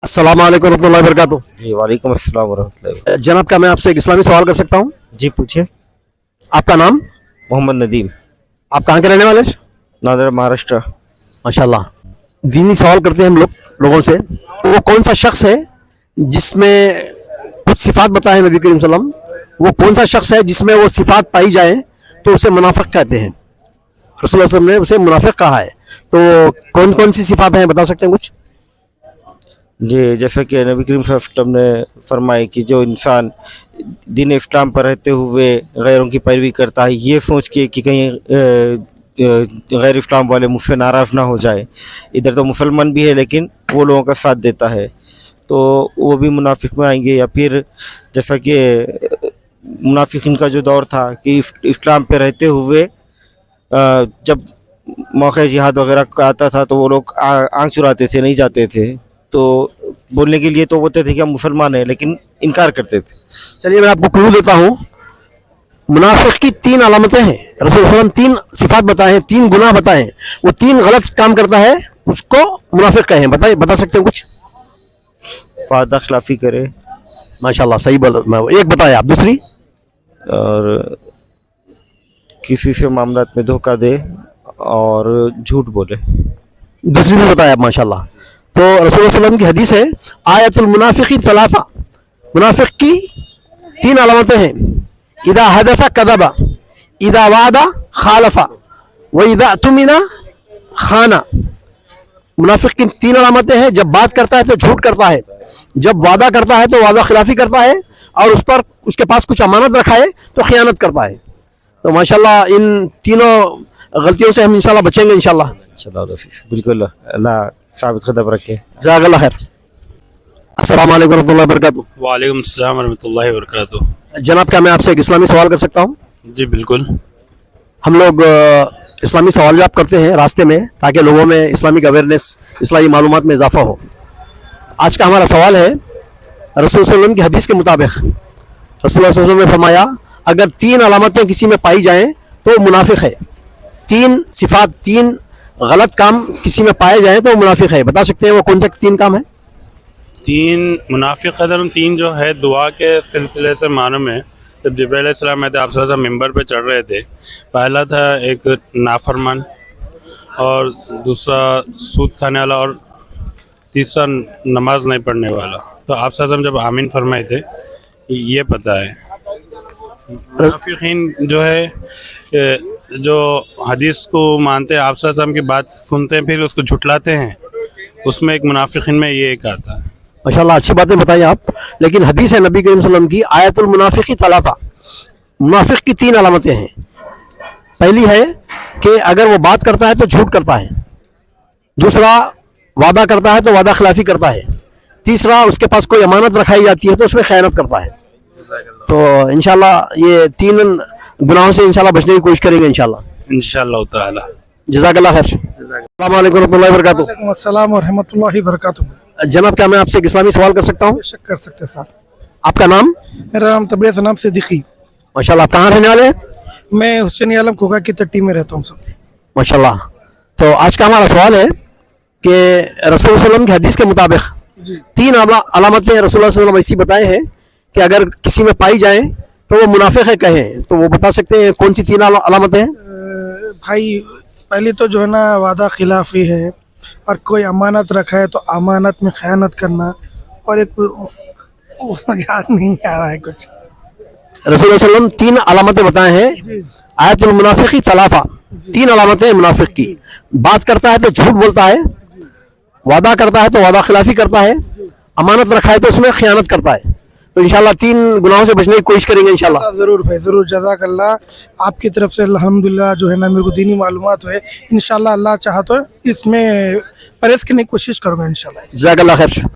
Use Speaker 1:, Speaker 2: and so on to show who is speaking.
Speaker 1: अस्सलाम वालेकुम रहमतुल्लाहि व बरकातुहू।
Speaker 2: जी वालेकुम अस्सलाम वरहमतुल्लाहि।
Speaker 1: जनाब, क्या मैं आपसे एक इस्लामी सवाल कर सकता हूँ?
Speaker 2: जी पूछिए।
Speaker 1: आपका नाम?
Speaker 2: मोहम्मद नदीम,
Speaker 1: आप कहाँ के रहने वाले?
Speaker 2: नादर महाराष्ट्र।
Speaker 1: माशाल्लाह। दीनी सवाल करते हैं हम लोगों से, वो कौन सा शख्स है जिसमें कुछ सिफात बताए नबी करीम सल्लल्लाहु अलैहि वसल्लम, वो कौन सा शख्स है जिसमें वो सिफात पाई जाए तो उसे मुनाफिक कहते हैं? रसूलुल्लाह सल्लल्लाहु अलैहि वसल्लम ने उसे मुनाफिक कहा है, तो कौन कौन सी सिफात हैं, बता सकते हैं कुछ?
Speaker 2: जी, जैसे कि नबी करीम सल्लल्लाहु अलैहि वसल्लम ने फरमाया कि जो इंसान दीन इस्लाम पर रहते हुए गैरों की पैरवी करता है, ये सोच के कि कहीं गैर इस्लाम वाले मुझसे नाराज़ ना हो जाए, इधर तो मुसलमान भी है लेकिन वो लोगों का साथ देता है, तो वो भी मुनाफिक में आएंगे। या फिर जैसा कि मुनाफिकीन का जो दौर था कि इस्लाम पे रहते हुए जब मौके जिहाद वगैरह का आता था तो वो लोग आंख चुराते थे, नहीं जाते थे, तो बोलने के लिए तो बोलते थे कि हम मुसलमान हैं लेकिन इनकार करते थे।
Speaker 1: चलिए मैं आपको क्लू देता हूँ। मुनाफिक की 3 अलामतें हैं, रसूल सल्लल्लाहु अलैहि वसल्लम 3 सिफात बताए हैं, 3 गुनाह बताए हैं, वो 3 गलत काम करता है उसको मुनाफिक कहे, बता सकते हैं कुछ?
Speaker 2: वादा खिलाफी करे
Speaker 1: माशाल्लाह, सही बोल। एक बताया, आप दूसरी?
Speaker 2: और किसी से मामलात में धोखा दे और झूठ बोले।
Speaker 1: दूसरी भी बताया आप, माशाल्लाह। तो रसूल सल्लल्लाहु अलैहि वसल्लम की हदीस है, आयतुल मुनाफिकी सलासा, मुनाफिक की 3 अलामतें हैं। इदा हदसा कदबा, इदा वादा खालफा, व इदा तुमिना खाना। मुनाफिक की 3 अलामतें हैं, जब बात करता है तो झूठ करता है, जब वादा करता है तो वादा खिलाफी करता है, और उस पर उसके पास कुछ अमानत रखा है तो खयानत करता है। तो माशाल्लाह इन तीनों गलतियों से हम इंशाल्लाह बचेंगे इंशाल्लाह।
Speaker 2: बिल्कुल, अल्लाह साबित कदम रखे।
Speaker 1: जज़ाकल्लाह खैर। अस्सलाम वालेकुम रहमतुल्लाहि व बरकातुहू।
Speaker 3: वालेकुम अस्सलाम वरहमतुल्लाहि वबरकातुहू।
Speaker 1: जनाब, क्या मैं आपसे एक इस्लामी सवाल कर सकता हूँ?
Speaker 3: जी बिल्कुल।
Speaker 1: हम लोग इस्लामी सवाल जवाब करते हैं रास्ते में, ताकि लोगों में इस्लामिक अवेयरनेस, इस्लामी मालूमात में इजाफा हो। आज का हमारा सवाल है, रसूल सल्लल्लाहु अलैहि वसल्लम की हदीस के मुताबिक रसूलुल्लाह सल्लल्लाहु अलैहि वसल्लम ने फरमाया, अगर 3 अलामतें किसी में पाई जाएं तो मुनाफिक है। 3 सिफात, 3 गलत काम किसी में पाए जाएं तो मुनाफिक है, बता सकते हैं वो कौन से 3 काम है?
Speaker 3: 3 मुनाफिक कदर 3 जो है दुआ के सिलसिले से मालूम है। जब जिब्राइल अलैहिस्सलाम आए थे, आप सल्लल्लाहु अलैहि वसल्लम मिंबर पे चढ़ रहे थे, पहला था एक नाफरमान, और दूसरा सूद खाने वाला, और तीसरा नमाज नहीं पढ़ने वाला। तो आप सल्लल्लाहु अलैहि वसल्लम जब आमीन फरमाए थे, ये पता है। मुनाफिकीन जो है जो हदीस को मानते हैं, आप सल्लल्लाहु अलैहि वसल्लम की बात सुनते हैं फिर उसको झुटलाते हैं, उसमें एक मुनाफिकीन में ये एक आता है।
Speaker 1: माशाल्लाह, अच्छी बातें बताई आप। लेकिन हदीस है नबी करीम सल्लल्लाहु अलैहि वसल्लम की, आयतुल मुनाफिकी सलासा, मुनाफिक की 3 अलामतें हैं। पहली है कि अगर वो बात करता है तो झूठ करता है, दूसरा वादा करता है तो वादा खिलाफी करता है, तीसरा उसके पास कोई अमानत रखाई जाती है तो उसमें खयानत करता है। तो इंशाल्लाह ये 3 गुनाहों से इंशाल्लाह बचने की कोशिश करेंगे इंशाल्लाह।
Speaker 3: इंशाअल्लाह ताला।
Speaker 1: जज़ाकल्लाह खैर। अस्सलाम वालेकुम रहमतुल्लाहि व बरकातुहू।
Speaker 4: वालेकुम अस्सलाम वरहमतुल्लाहि वबरकातुहू।
Speaker 1: जनाब, क्या मैं आपसे एक इस्लामी सवाल कर सकता हूँ?
Speaker 4: बेशक कर सकते हैं साहब।
Speaker 1: आपका नाम?
Speaker 4: मेरा नाम तबरेज़ नाम सिद्दीकी।
Speaker 1: माशाल्लाह, आप कहाँ रहने वाले हैं?
Speaker 4: मैं हुसैन आलम खोखा की तट्टी में रहता हूँ सब।
Speaker 1: माशाल्लाह। तो आज का हमारा सवाल है कि रसूल सल्लल्लाहु अलैहि वसल्लम की हदीस के मुताबिक 3 अलामतें रसूलुल्लाह सल्लल्लाहु अलैहि वसल्लम ऐसी बताए हैं कि अगर किसी में पाई जाए तो वो मुनाफिक है कहें, तो वो बता सकते हैं कौन सी 3 अलामतें हैं?
Speaker 4: भाई पहली तो जो है ना वादा खिलाफी है, और कोई अमानत रखा है तो अमानत में खयानत करना, और एक याद नहीं आ रहा है कुछ।
Speaker 1: रसूलुल्लाह सल्लल्लाहु अलैहि वसल्लम 3 अलामतें बताए हैं। आयतुल मुनाफिकी सलासा, 3 अलामतें मुनाफिक की। बात करता है तो झूठ बोलता है, वादा करता है तो वादा खिलाफी करता है, अमानत रखा है तो उसमें खयानत करता है। तो इंशाल्लाह 3 गुनाहों से बचने की कोशिश करेंगे इंशाल्लाह।
Speaker 4: ज़रूर भाई ज़रूर, जज़ाकल्लाह। आपकी तरफ से अल्हम्दुलिल्लाह जो है ना मेरे को दीनी मालूमात है, इंशाल्लाह अल्लाह चाहा तो इसमें परहेज़ करने की कोशिश करूँगा इंशाल्लाह।
Speaker 1: जज़ाकल्लाह खैर।